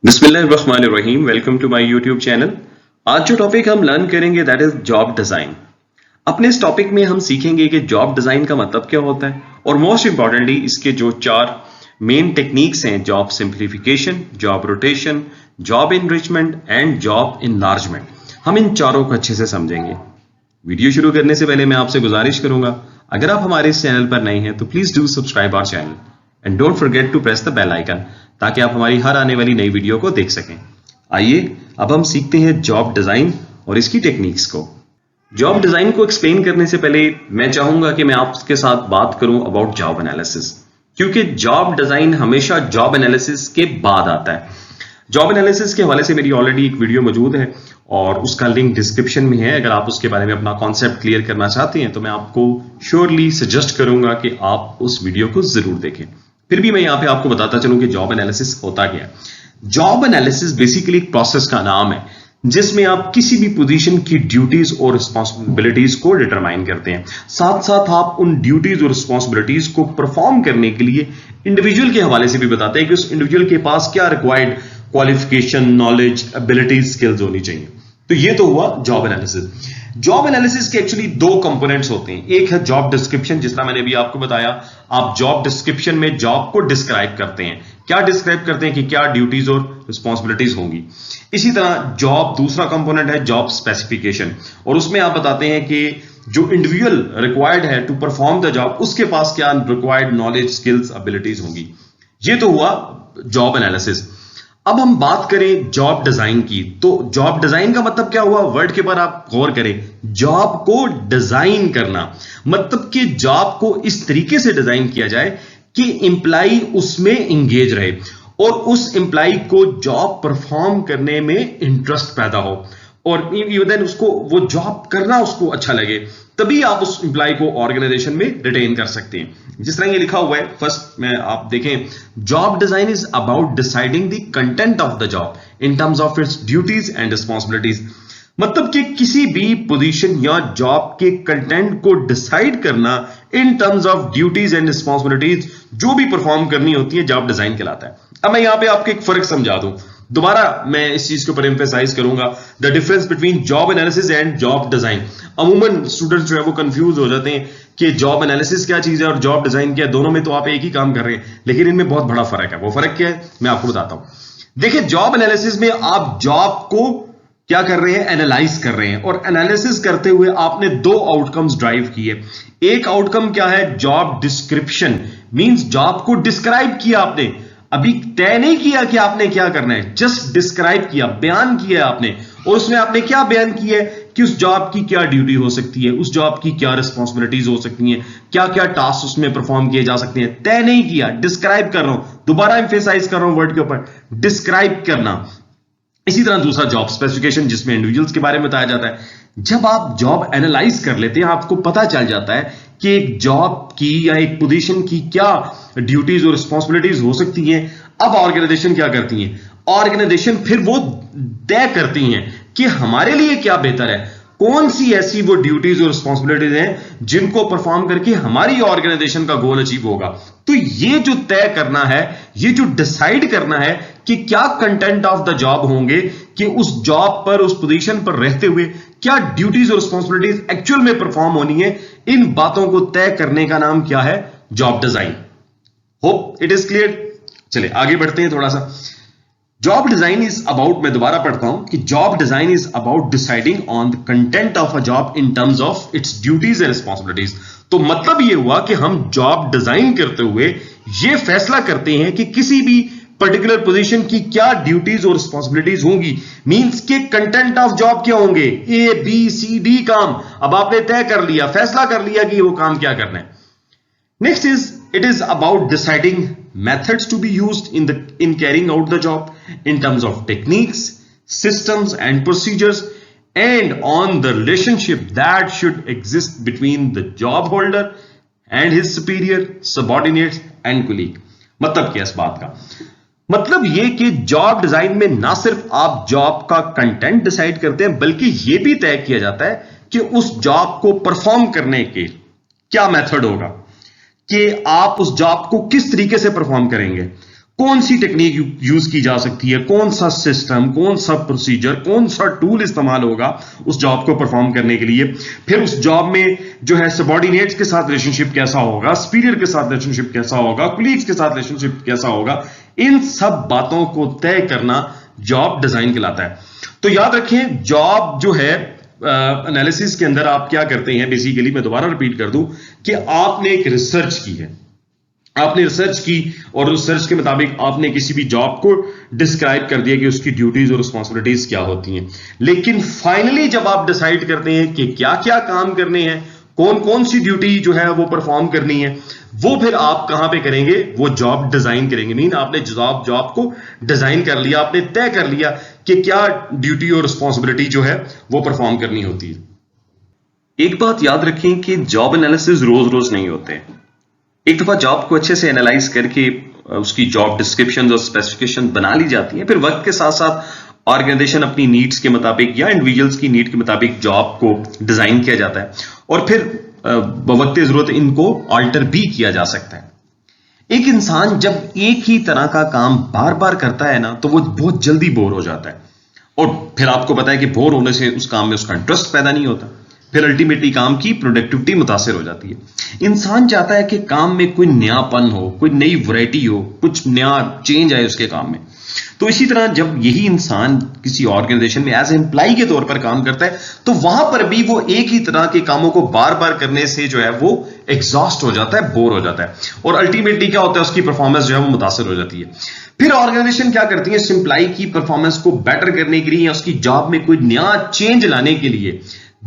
बिस्मिल्लाहिर्रहमानिर्रहीम। Welcome to my YouTube channel. आज जो टॉपिक हम लर्न करेंगे दैट इज जॉब डिजाइन। अपने इस टॉपिक में हम सीखेंगे कि जॉब डिजाइन का मतलब क्या होता है और मोस्ट इंपॉर्टेंटली इसके जो 4 मेन टेक्निक्स हैं, job simplification, job rotation, job enrichment and job enlargement, हम इन चारों को अच्छे से समझेंगे। वीडियो शुरू करने से पहले मैं आपसे गुजारिश करूंगा, अगर आप हमारे इस चैनल पर नए हैं तो please do subscribe our channel and don't forget to press the bell icon ताकि आप हमारी हर आने वाली नई वीडियो को देख सकें। आइए अब हम सीखते हैं जॉब डिजाइन और इसकी टेक्निक्स को। जॉब डिजाइन को एक्सप्लेन करने से पहले मैं चाहूंगा कि मैं आपके साथ बात करूं अबाउट जॉब एनालिसिस, क्योंकि जॉब डिजाइन हमेशा जॉब एनालिसिस के बाद आता है। जॉब एनालिसिस के हवाले से मेरी ऑलरेडी एक वीडियो मौजूद है और उसका लिंक डिस्क्रिप्शन में है। अगर आप उसके बारे में अपना कॉन्सेप्ट क्लियर करना चाहते हैं तो मैं आपको श्योरली सजेस्ट करूंगा कि आप उस वीडियो को जरूर देखें। फिर भी मैं यहां पे आपको बताता चलूं कि जॉब एनालिसिस होता क्या है। जॉब एनालिसिस बेसिकली एक प्रोसेस का नाम है जिसमें आप किसी भी पोजीशन की ड्यूटीज और रिस्पॉन्सिबिलिटीज को डिटरमाइन करते हैं। साथ साथ आप उन ड्यूटीज और रिस्पॉन्सिबिलिटीज को परफॉर्म करने के लिए इंडिविजुअल के हवाले से भी बताते हैं कि उस इंडिविजुअल के पास क्या required qualification, knowledge, abilities, skills होनी चाहिए। तो ये तो हुआ जॉब एनालिसिस। जॉब एनालिसिस के एक्चुअली 2 कंपोनेंट्स होते हैं। एक है जॉब डिस्क्रिप्शन, जिस तरह मैंने अभी आपको बताया। आप जॉब डिस्क्रिप्शन में जॉब को डिस्क्राइब करते हैं, क्या डिस्क्राइब करते हैं कि क्या ड्यूटीज और रिस्पॉन्सिबिलिटीज होंगी। इसी तरह जॉब दूसरा कंपोनेंट है जॉब स्पेसिफिकेशन, और उसमें आप बताते हैं कि जो इंडिविजुअल रिक्वायर्ड है टू परफॉर्म द जॉब, उसके पास क्या रिक्वायर्ड नॉलेज, स्किल्स, एबिलिटीज होंगी। ये तो हुआ जॉब एनालिसिस। अब हम बात करें जॉब डिजाइन की, तो जॉब डिजाइन का मतलब क्या हुआ, वर्ड के ऊपर आप गौर करें। जॉब को डिजाइन करना मतलब कि जॉब को इस तरीके से डिजाइन किया जाए कि एम्प्लॉय उसमें इंगेज रहे और उस एम्प्लॉय को जॉब परफॉर्म करने में इंटरेस्ट पैदा हो और इवन उसको वो जॉब करना उसको अच्छा लगे, तभी आप उस एम्प्लॉय को ऑर्गेनाइजेशन में रिटेन कर सकते हैं। जिस तरह ये लिखा हुआ है फर्स्ट में आप देखें, job design is about deciding the content of the job in terms of its duties and responsibilities. मतलब कि किसी भी पोजीशन या जॉब के कंटेंट को डिसाइड करना in terms of duties and responsibilities, जो भी परफॉर्म करनी होती है, जॉब डिजाइन कहलाता है। अब मैं यहां पे आपको एक फर्क समझा दूं, दोबारा मैं इस चीज के ऊपर एम्फेसाइज करूंगा, the difference between job analysis and job design. अमूमन स्टूडेंट्स जो है वो कंफ्यूज हो जाते हैं कि जॉब एनालिसिस क्या चीज है और जॉब डिजाइन क्या है। दोनों में तो आप एक ही काम कर रहे हैं, लेकिन इनमें बहुत बड़ा फर्क है। वो फर्क क्या है मैं आपको बताता हूं। देखिए, जॉब एनालिसिस में आप जॉब को क्या कर रहे हैं, एनालाइज कर रहे हैं, और एनालिसिस करते हुए आपने 2 आउटकम्स ड्राइव किए। एक आउटकम क्या है, जॉब डिस्क्रिप्शन, मींस जॉब को डिस्क्राइब किया आपने, अभी तय नहीं किया कि आपने क्या करना है, जस्ट डिस्क्राइब किया, बयान किया आपने। और उसमें आपने क्या बयान किया है कि उस जॉब की क्या ड्यूटी हो सकती है, उस जॉब की क्या रिस्पॉन्सिबिलिटीज हो सकती हैं, क्या क्या टास्क उसमें परफॉर्म किए जा सकते हैं। तय नहीं किया, डिस्क्राइब कर रहा हूं, दोबारा एम्फेसाइज कर रहा हूं वर्ड के ऊपर, डिस्क्राइब करना। इसी तरह दूसरा जॉब स्पेसिफिकेशन, जिसमें इंडिविजुअल्स के बारे में बताया जाता है। जब आप जॉब एनालाइज कर लेते हैं, आपको पता चल जाता है कि एक जॉब की या एक पोजीशन की क्या ड्यूटीज और रिस्पॉन्सिबिलिटीज हो सकती हैं। अब ऑर्गेनाइजेशन क्या करती हैं, ऑर्गेनाइजेशन फिर वो तय करती हैं कि हमारे लिए क्या बेहतर है, कौन सी ऐसी वो ड्यूटीज और रिस्पॉन्सिबिलिटीज हैं जिनको परफॉर्म करके हमारी ऑर्गेनाइजेशन का गोल अचीव होगा। तो ये जो तय करना है, ये जो डिसाइड करना है कि क्या कंटेंट ऑफ द जॉब होंगे, कि उस जॉब पर, उस पोजीशन पर रहते हुए क्या ड्यूटीज और रिस्पॉन्सिबिलिटीज एक्चुअल में परफॉर्म होनी है, इन बातों को तय करने का नाम क्या है, job design. Hope it is clear. चलिए आगे बढ़ते हैं थोड़ा सा। जॉब डिजाइन इज अबाउट, मैं दोबारा पढ़ता हूं कि job design is about deciding on the content of a job in terms of its duties and responsibilities. तो मतलब यह हुआ कि हम जॉब डिजाइन करते हुए यह फैसला करते हैं कि किसी भी पर्टिकुलर पोजीशन की क्या ड्यूटीज और रिस्पॉन्सिबिलिटीज होंगी, मींस के कंटेंट ऑफ जॉब क्या होंगे, ABCD काम। अब आपने तय कर लिया, फैसला कर लिया कि वो काम क्या करना है। Next is, it is about deciding methods to be used in carrying out the job in terms of techniques, systems and procedures, and on the relationship that should exist between the job holder and his superior, subordinates and colleague। मतलब क्या इस बात का मतलब ये कि job design में ना सिर्फ आप जॉब का कंटेंट डिसाइड करते हैं, बल्कि यह भी तय किया जाता है कि उस जॉब को परफॉर्म करने के क्या मेथड होगा, कि आप उस जॉब को किस तरीके से परफॉर्म करेंगे, कौन सी टेक्निक यूज की जा सकती है, कौन सा सिस्टम, कौन सा प्रोसीजर, कौन सा टूल इस्तेमाल होगा उस जॉब को परफॉर्म करने के लिए। फिर उस जॉब में जो है सबॉर्डिनेट्स के साथ रिलेशनशिप कैसा होगा, सुपीरियर के साथ रिलेशनशिप कैसा होगा, कुलीग्स के साथ रिलेशनशिप कैसा होगा, इन सब बातों को तय करना जॉब डिजाइन कहलाता है। तो याद रखें, जॉब जो है एनालिसिस के अंदर आप क्या करते हैं, बेसिकली मैं दोबारा रिपीट कर दूं कि आपने एक रिसर्च की है, आपने रिसर्च की और रिसर्च के मुताबिक आपने किसी भी जॉब को डिस्क्राइब कर दिया कि उसकी ड्यूटीज और रिस्पॉन्सिबिलिटीज क्या होती हैं। लेकिन फाइनली जब आप डिसाइड करते हैं कि क्या क्या काम करने हैं, कौन कौन सी ड्यूटी जो है वो परफॉर्म करनी है, वो फिर आप कहां पे करेंगे, वो जॉब डिजाइन करेंगे। मीन आपने जॉब को डिजाइन कर लिया, आपने तय कर लिया कि क्या ड्यूटी और रिस्पॉन्सिबिलिटी जो है वो परफॉर्म करनी होती है। एक बात याद रखें कि जॉब एनालिसिस रोज रोज नहीं होते। एक दफा जॉब को अच्छे से एनालाइज करके उसकी जॉब डिस्क्रिप्शन और स्पेसिफिकेशन बना ली जाती है, फिर वक्त के साथ साथ ऑर्गेनाइजेशन अपनी नीड्स के मुताबिक या इंडिविजुअल्स की नीड के मुताबिक जॉब को डिजाइन किया जाता है और फिर बवक्त जरूरत इनको ऑल्टर भी किया जा सकता है। एक इंसान जब एक ही तरह का काम बार बार करता है ना, तो वो बहुत जल्दी बोर हो जाता है और फिर आपको पता है कि बोर होने से उस काम में उसका इंटरेस्ट पैदा नहीं होता, फिर अल्टीमेटली काम की प्रोडक्टिविटी मुतासिर हो जाती है। इंसान चाहता है कि काम में कोई नयापन हो, कोई नई वैरायटी हो, कुछ नया चेंज आए उसके काम में। तो इसी तरह जब यही इंसान किसी ऑर्गेनाइजेशन में एज एम्प्लॉय के तौर पर काम करता है, तो वहां पर भी वो एक ही तरह के कामों को बार बार करने से जो है वो एग्जॉस्ट हो जाता है, बोर हो जाता है और अल्टीमेटली क्या होता है, उसकी परफॉर्मेंस जो है वो मुतासिर हो जाती है। फिर ऑर्गेनाइजेशन क्या करती है, इस एम्प्लॉय की परफॉर्मेंस को बेटर करने के लिए या उसकी जॉब में कोई नया चेंज लाने के लिए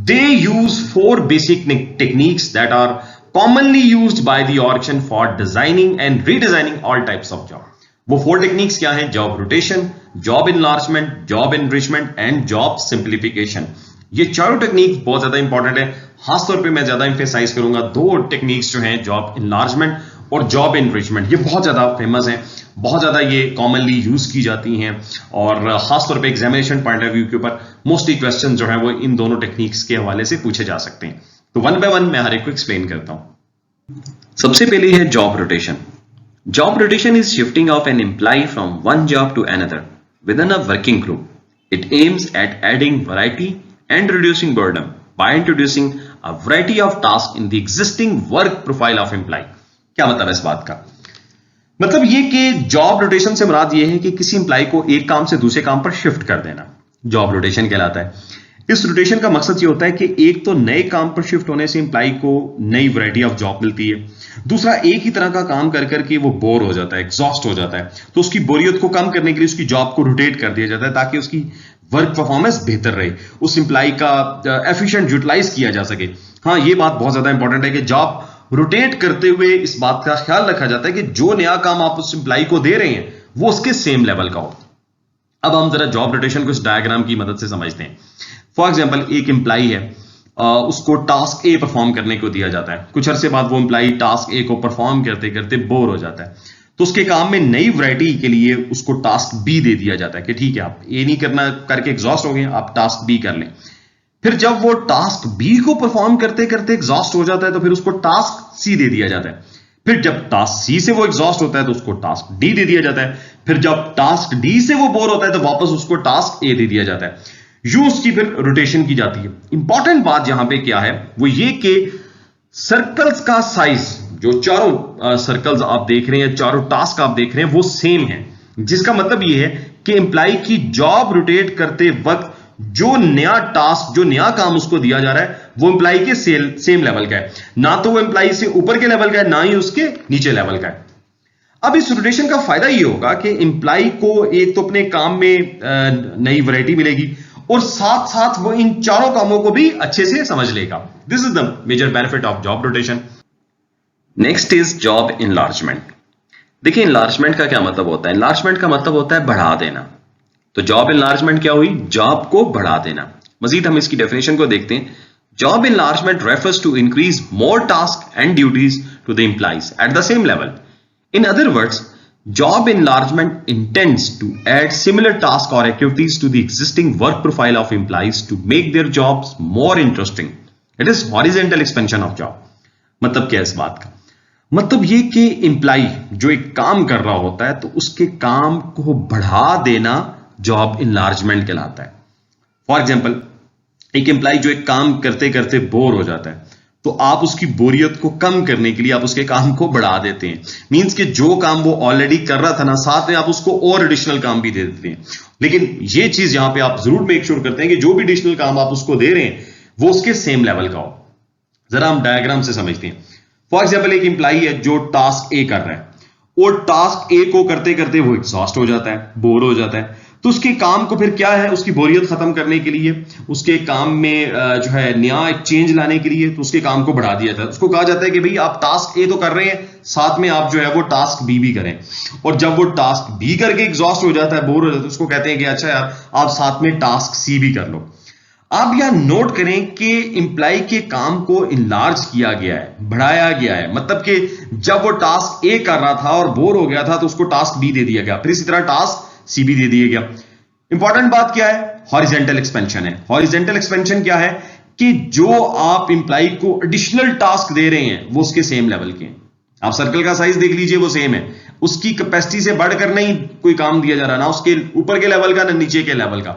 they use 4 basic techniques that are commonly used by the organization for designing and redesigning all types of job. वो 4 टेक्निक्स क्या हैं? Job rotation, job enlargement, job enrichment and job simplification. ये चारों टेक्निक्स बहुत ज्यादा इंपॉर्टेंट है। खासतौर पे मैं ज्यादा एम्फेसाइज करूंगा 2 टेक्निक्स जो हैं, जॉब इनलार्जमेंट और जॉब एनरिचमेंट। ये बहुत ज्यादा फेमस हैं, बहुत ज्यादा ये कॉमनली यूज की जाती हैं और खासतौर पे एग्जामिनेशन पॉइंट ऑफ व्यू के ऊपर मोस्टली क्वेश्चन जो है वो इन दोनों टेक्निक्स के हवाले से पूछे जा सकते हैं। तो वन बाय वन मैं हर एक को एक्सप्लेन करता हूं। सबसे पहले है job rotation. Job rotation is shifting of an employee from one job to another within a working group. It aims at adding variety and reducing burden by introducing a variety of task in the existing work profile of employee. क्या मतलब है इस बात का? मतलब ये कि job rotation से मुराद ये है कि किसी एम्प्लॉय को एक काम से दूसरे काम पर शिफ्ट कर देना, जॉब रोटेशन कहलाता है। इस रोटेशन का मकसद ये होता है कि एक तो नए काम पर शिफ्ट होने से एम्प्लॉय को नई वैरायटी ऑफ जॉब मिलती है, दूसरा एक ही तरह का काम कर करके वो बोर हो जाता है, एग्जॉस्ट हो जाता है, तो उसकी बोरियत को कम करने के लिए उसकी जॉब को रोटेट कर दिया जाता है ताकि उसकी वर्क परफॉर्मेंस बेहतर रहे, उस एम्प्लॉय का एफिशिएंट यूटिलाइज किया जा सके। हाँ, ये बात बहुत ज्यादा इंपॉर्टेंट है कि जॉब रोटेट करते हुए इस बात का ख्याल रखा जाता है कि जो नया काम आप उस एम्प्लॉय को दे रहे हैं वो उसके सेम लेवल का हो। अब हम जरा जॉब रोटेशन को इस डायग्राम की मदद से समझते हैं। फॉर एग्जांपल, एक एम्प्लॉय है, उसको टास्क ए परफॉर्म करने को दिया जाता है। कुछ अरसे बाद वो एम्प्लॉय टास्क ए को परफॉर्म करते करते बोर हो जाता है, तो उसके काम में नई वैरायटी के लिए उसको टास्क बी दे दिया जाता है कि ठीक है, आप ए नहीं करना करके एग्जॉस्ट हो गए, आप टास्क बी कर लें। फिर जब वो टास्क बी को परफॉर्म करते करते एग्जॉस्ट हो जाता है तो फिर उसको टास्क सी दे दिया जाता है। फिर जब टास्क सी से वो एग्जॉस्ट होता है तो उसको टास्क डी दे दिया जाता है। फिर जब टास्क डी से वो बोर होता है तो वापस उसको टास्क ए दे दिया जाता है। यूं उसकी फिर रोटेशन की जाती है। इंपॉर्टेंट बात यहां पे क्या है, वो ये कि सर्कल्स का साइज, जो चारों सर्कल्स आप देख रहे हैं, चारों टास्क आप देख रहे हैं, वो सेम है, जिसका मतलब ये है कि एम्प्लॉय की जॉब रोटेट करते वक्त जो नया टास्क, जो नया काम उसको दिया जा रहा है वो एम्प्लॉय के सेम लेवल का है, ना तो वो एम्प्लॉय से ऊपर के लेवल का है, ना ही उसके नीचे लेवल का है। अब इस रोटेशन का फायदा ये होगा कि एम्प्लॉय को एक तो अपने काम में नई वैरायटी मिलेगी और साथ साथ वो इन चारों कामों को भी अच्छे से समझ लेगा। This is the major benefit of job rotation. Next is job enlargement. देखिए, इनलार्जमेंट का क्या मतलब होता है? इनलार्जमेंट का मतलब होता है बढ़ा देना। तो जॉब इनलार्जमेंट क्या हुई? जॉब को बढ़ा देना। मजीद हम इसकी डेफिनेशन को देखते हैं। Job enlargement refers to increase more task and duties to the employees at the same level. In other words, job enlargement intends to add similar tasks or activities to the existing work profile of employees to make their jobs more interesting. It is horizontal expansion of job. मतलब क्या है इस बात का? मतलब ये कि employee जो एक काम कर रहा होता है तो उसके काम को बढ़ा देना जॉब इनलार्जमेंट कहलाता है। फॉर एग्जाम्पल, एक एम्प्लाई जो एक काम करते करते बोर हो जाता है तो आप उसकी बोरियत को कम करने के लिए आप उसके काम को बढ़ा देते हैं। मींस कि जो काम वो ऑलरेडी कर रहा था ना, साथ में आप उसको और एडिशनल काम भी दे देते हैं। लेकिन ये चीज यहां पे आप जरूर मेक श्योर करते हैं कि जो भी एडिशनल काम आप उसको दे रहे हैं वो उसके सेम लेवल का हो। जरा हम डायग्राम से समझते हैं। फॉर एग्जाम्पल, एक एम्प्लाई है जो टास्क ए कर रहा है और टास्क ए को करते करते वो एग्जॉस्ट हो जाता है, बोर हो जाता है। तो उसके काम को फिर क्या है, उसकी बोरियत खत्म करने के लिए, उसके काम में जो है नया एक चेंज लाने के लिए तो उसके काम को बढ़ा दिया जाता है। उसको कहा जाता है कि भाई आप टास्क ए तो कर रहे हैं, साथ में आप जो है वो टास्क बी भी करें। और जब वो टास्क बी करके एग्जॉस्ट हो जाता है, बोर हो जाता है, उसको कहते हैं कि अच्छा यार आप साथ में टास्क सी भी कर लो। आप यहां नोट करें कि इंप्लाई के काम को इनलार्ज किया गया है, बढ़ाया गया है। मतलब कि जब वो टास्क ए कर रहा था और बोर हो गया था तो उसको टास्क बी दे दिया गया, फिर इसी तरह टास्क सी भी दे दिया गया। इंपॉर्टेंट बात क्या है, हॉरिजेंटल एक्सपेंशन है। हॉरिजेंटल एक्सपेंशन क्या है कि जो आप इंप्लाई को एडिशनल टास्क दे रहे हैं वो उसके सेम लेवल के हैं। आप सर्कल का साइज देख लीजिए, वो सेम है, उसकी कैपेसिटी से बढ़कर नहीं कोई काम दिया जा रहा, ना उसके ऊपर के लेवल का ना नीचे के लेवल का।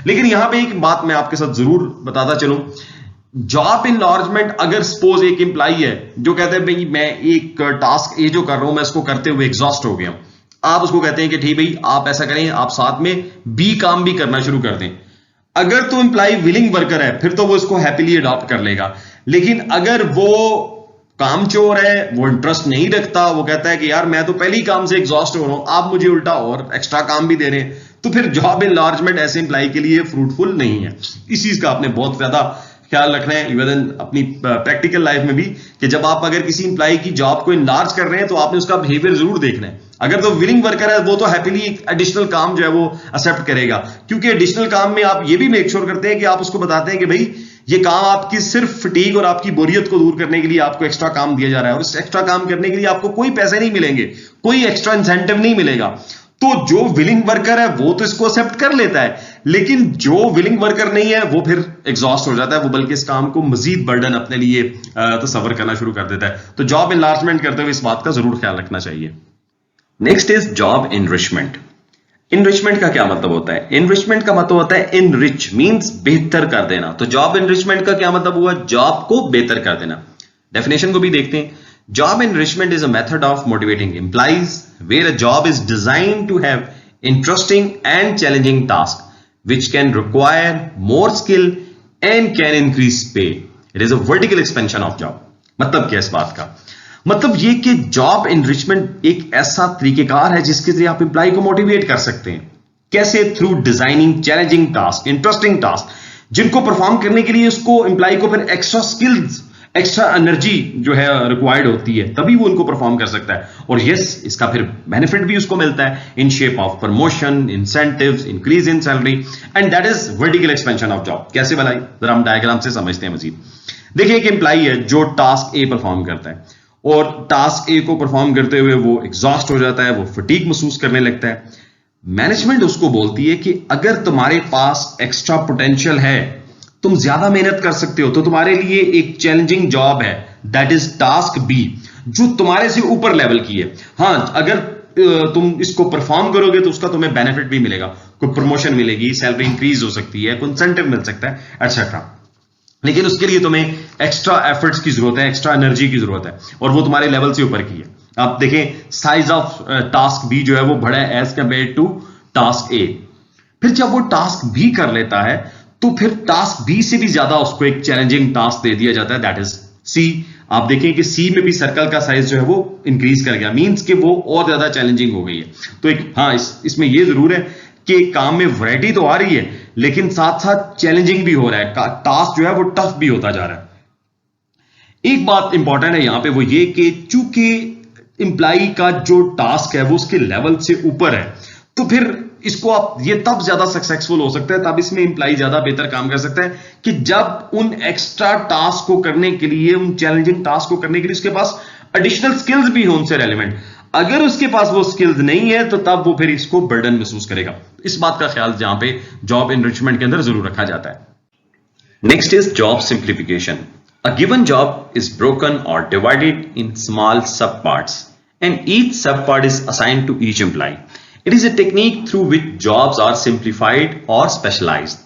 लेकिन यहां पे एक बात मैं आपके साथ जरूर बताता चलूं, जॉब इनलार्जमेंट, अगर सपोज एक एम्प्लाई है जो कहते हैं भाई मैं एक टास्क ए जो कर रहा हूं मैं इसको करते हुए एग्जॉस्ट हो गया, आप उसको कहते हैं कि ठीक भाई आप ऐसा करें, आप साथ में बी काम भी करना शुरू कर दें। अगर तो एम्प्लाई विलिंग वर्कर है फिर तो वो इसको हैप्पीली अडॉप्ट कर लेगा। लेकिन अगर वो काम चोर है, वो इंटरेस्ट नहीं रखता, वो कहता है कि यार मैं तो पहले ही काम से एग्जॉस्ट हो रहा हूं, आप मुझे उल्टा और एक्स्ट्रा काम भी दे रहे हैं, तो फिर जॉब इनलार्जमेंट ऐसे एम्प्लाई के लिए फ्रूटफुल नहीं है। इस चीज का आपने बहुत ज्यादा ख्याल रखना है इवन अपनी प्रैक्टिकल लाइफ में भी, कि जब आप अगर किसी एम्प्लाई की जॉब को इनलार्ज कर रहे हैं तो आपने उसका बिहेवियर जरूर देखना है। अगर तो विलिंग वर्कर है वो तो हैप्पीली एडिशनल काम जो है वो एक्सेप्ट करेगा, क्योंकि एडिशनल काम में आप ये भी मेक श्योर करते हैं कि आप उसको बताते हैं कि भाई ये काम आपकी सिर्फ फटीग और आपकी बोरियत को दूर करने के लिए आपको एक्स्ट्रा काम दिया जा रहा है, और इस एक्स्ट्रा काम करने के लिए आपको कोई पैसे नहीं मिलेंगे, कोई एक्स्ट्रा इंसेंटिव नहीं मिलेगा। तो जो विलिंग वर्कर है वो तो इसको एक्सेप्ट कर लेता है, लेकिन जो विलिंग वर्कर नहीं है वो फिर एग्जॉस्ट हो जाता है, वो बल्कि इस काम को मजीद बर्डन अपने लिए तस्वर करना शुरू कर देता है। तो जॉब इनलार्जमेंट करते हुए इस बात का जरूर ख्याल रखना चाहिए। Next is job enrichment. Enrichment का क्या मतलब होता है? इनरिचमेंट का मतलब होता है इनरिच मींस बेहतर कर देना। तो जॉब इनरिचमेंट का क्या मतलब हुआ? जॉब को बेहतर कर देना। डेफिनेशन को भी देखते हैं। Job enrichment is a method of motivating employees where a job is designed to have interesting and challenging task which can require more skill and can increase pay. It is a vertical expansion of job. मतलब क्या इस बात का? मतलब ये कि job enrichment एक ऐसा तरीकेकार है जिसके जरिए आप एम्प्लॉय को मोटिवेट कर सकते हैं। कैसे? Through designing challenging task, interesting task, जिनको परफॉर्म करने के लिए उसको एम्प्लॉय को फिर एक्स्ट्रा स्किल्स, एक्स्ट्रा एनर्जी जो है रिक्वायर्ड होती है, तभी वो उनको परफॉर्म कर सकता है। और यस, इसका फिर बेनिफिट भी उसको मिलता है in shape of promotion, incentives, increase in salary, and that is vertical expansion of job. कैसे बनाई? जरा हम डायग्राम से समझते हैं मजीद। देखिए, एक एम्प्लॉय है जो टास्क ए परफॉर्म करता है और टास्क ए को परफॉर्म करते हुए वो एग्जॉस्ट हो जाता है, वो फटीग महसूस करने लगता है। मैनेजमेंट उसको बोलती है कि अगर तुम्हारे पास एक्स्ट्रा पोटेंशियल है, तुम ज्यादा मेहनत कर सकते हो, तो तुम्हारे लिए एक चैलेंजिंग जॉब है, दैट इज टास्क बी, जो तुम्हारे से ऊपर लेवल की है। हां, अगर तुम इसको परफॉर्म करोगे तो उसका तुम्हें बेनिफिट भी मिलेगा, कोई प्रमोशन मिलेगी, सैलरी इंक्रीज हो सकती है, कोई इंसेंटिव मिल सकता है, एटसेट्रा। लेकिन उसके लिए तुम्हें एक्स्ट्रा एफर्ट्स की जरूरत है, एक्स्ट्रा एनर्जी की जरूरत है, और वो तुम्हारे लेवल से ऊपर की है। आप देखें, साइज ऑफ टास्क बी जो है वो बड़ा है एज कंपेयर टू टास्क ए। फिर जब वो टास्क बी कर लेता है तो फिर टास्क बी से भी ज्यादा उसको एक चैलेंजिंग टास्क दे दिया जाता है, दैट इज सी। आप देखें कि सी में भी सर्कल का साइज जो है वो इंक्रीज कर गया, मींस कि वो और ज्यादा चैलेंजिंग हो गई है। तो एक हाँ, इसमें ये जरूर है कि काम में वैरायटी तो आ रही है, लेकिन साथ साथ चैलेंजिंग भी हो रहा है, टास्क जो है वो टफ भी होता जा रहा है। एक बात इंपॉर्टेंट है यहां पे, वो ये कि चूंकि एम्प्लॉय का जो टास्क है वो उसके लेवल से ऊपर है, तो फिर इसको आप ये तब ज्यादा सक्सेसफुल हो सकता है, तब इसमें एम्प्लॉय ज्यादा बेहतर काम कर सकता है कि जब उन एक्स्ट्रा टास्क को करने के लिए, उन चैलेंजिंग टास्क को करने के लिए उसके पास एडिशनल स्किल्स भी हो उनसे रेलेवेंट। अगर उसके पास वो स्किल्स नहीं है तो तब वो फिर इसको बर्डन महसूस करेगा। इस बात का ख्याल जहां पे जॉब इनरिचमेंट के अंदर जरूर रखा जाता है। Next is job simplification. A given job is broken or divided in small subparts, and each subpart is assigned to each employee. It is a technique through which jobs are simplified or specialized.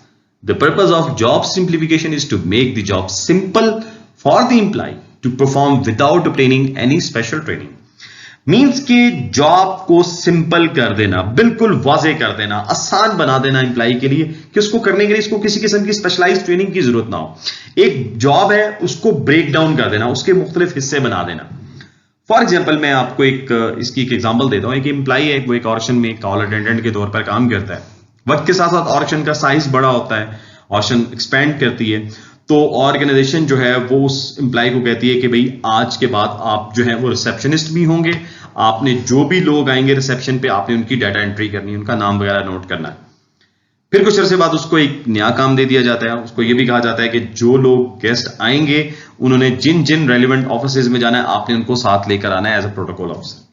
The purpose of job simplification is to make the job simple for the employee to perform without obtaining any special training. Means कि job को simple कर देना, बिल्कुल वाजे कर देना, आसान बना देना एम्प्लॉय के लिए कि उसको करने के लिए इसको किसी किस्म की स्पेशलाइज्ड ट्रेनिंग की जरूरत ना हो. एक जॉब है उसको ब्रेक डाउन कर देना, उसके मुख्तलिफ हिस्से बना देना. फॉर एग्जाम्पल मैं आपको इसकी एक एग्जाम्पल देता हूं. एक एम्प्लॉय है, वो एक ऑडिशन में कॉल अटेंडेंट के तौर पर काम करता है. वक्त के साथ साथ ऑडिशन का साइज बड़ा होता है, ऑडिशन एक्सपेंड करती है, तो ऑर्गेनाइजेशन जो है वो उस एम्प्लॉय को कहती है कि भाई आज के बाद आप जो है वो रिसेप्शनिस्ट भी होंगे, आपने जो भी लोग आएंगे रिसेप्शन पे आपने उनकी डाटा एंट्री करनी है, उनका नाम वगैरह नोट करना है. फिर कुछ अरसे बाद उसको एक नया काम दे दिया जाता है. उसको ये भी कहा जाता है कि जो लोग गेस्ट आएंगे उन्होंने जिन जिन रेलिवेंट ऑफिसेज में जाना है आपने उनको साथ लेकर आना है एज अ प्रोटोकॉल ऑफिसर.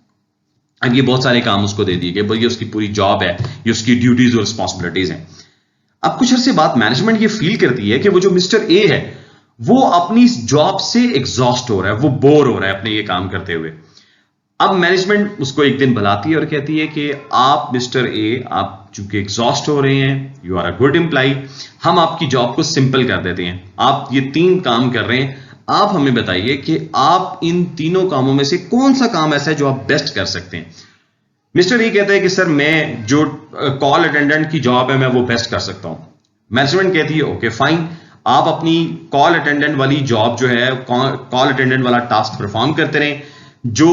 अब ये बहुत सारे काम उसको दे दिए गए, भाई ये उसकी पूरी जॉब है, ये उसकी ड्यूटीज और रिस्पॉन्सिबिलिटीज हैं. अब कुछ अरसे बाद मैनेजमेंट ये फील करती है कि वो जो मिस्टर ए है वो अपनी जॉब से एग्जॉस्ट हो रहा है, वो बोर हो रहा है अपने ये काम करते हुए. अब मैनेजमेंट उसको एक दिन बुलाती है और कहती है कि आप मिस्टर ए, आप चूंकि एग्जॉस्ट हो रहे हैं, you are a good employee, हम आपकी जॉब को सिंपल कर देते हैं. आप ये 3 काम कर रहे हैं, आप हमें बताइए कि आप इन तीनों कामों में से कौन सा काम ऐसा है जो आप बेस्ट कर सकते हैं. मिस्टर ए कहता है कि सर मैं जो कॉल अटेंडेंट की जॉब है मैं वो बेस्ट कर सकता हूं. मैनेजमेंट कहती है ओके फाइन, आप अपनी कॉल अटेंडेंट वाली जॉब जो है, कॉल अटेंडेंट वाला टास्क परफॉर्म करते रहें, जो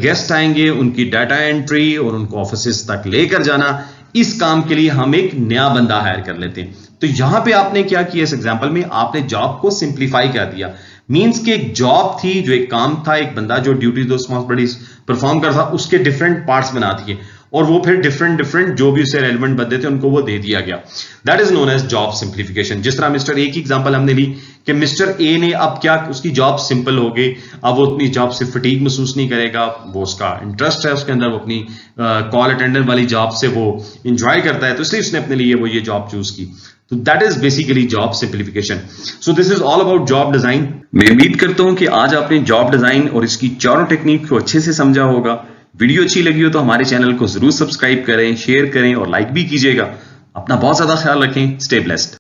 गेस्ट आएंगे उनकी डाटा एंट्री और उनको ऑफिस तक लेकर जाना, इस काम के लिए हम एक नया बंदा हायर कर लेते हैं. तो यहां पे आपने क्या किया, इस एग्जांपल में आपने जॉब को सिंप्लीफाई कर दिया. मींस कि एक जॉब थी, जो एक काम था, एक बंदा जो ड्यूटीज रिस्पॉन्सिबिलिटीज परफॉर्म करता, उसके डिफरेंट पार्ट्स बना दिए और वो फिर डिफरेंट जो भी उससे रेलेवेंट बंदे थे उनको वो दे दिया गया. That is known as job simplification. जिस तरह मिस्टर ए की एग्जांपल हमने ली कि मिस्टर ए ने अब क्या, उसकी जॉब सिंपल हो गई, अब वो अपनी जॉब से फटीग महसूस नहीं करेगा, वो उसका इंटरेस्ट है उसके अंदर, वो अपनी कॉल अटेंडेंट वाली जॉब से वो इंजॉय करता है, तो इसलिए उसने अपने लिए वो ये जॉब चूज की. तो that is basically job simplification. So this is all about job design. मैं उम्मीद करता हूं कि आज आपने जॉब डिजाइन और इसकी चारों टेक्निक को अच्छे से समझा होगा. वीडियो अच्छी लगी हो तो हमारे चैनल को जरूर सब्सक्राइब करें, शेयर करें और लाइक भी कीजिएगा. अपना बहुत ज्यादा ख्याल रखें. Stay blessed.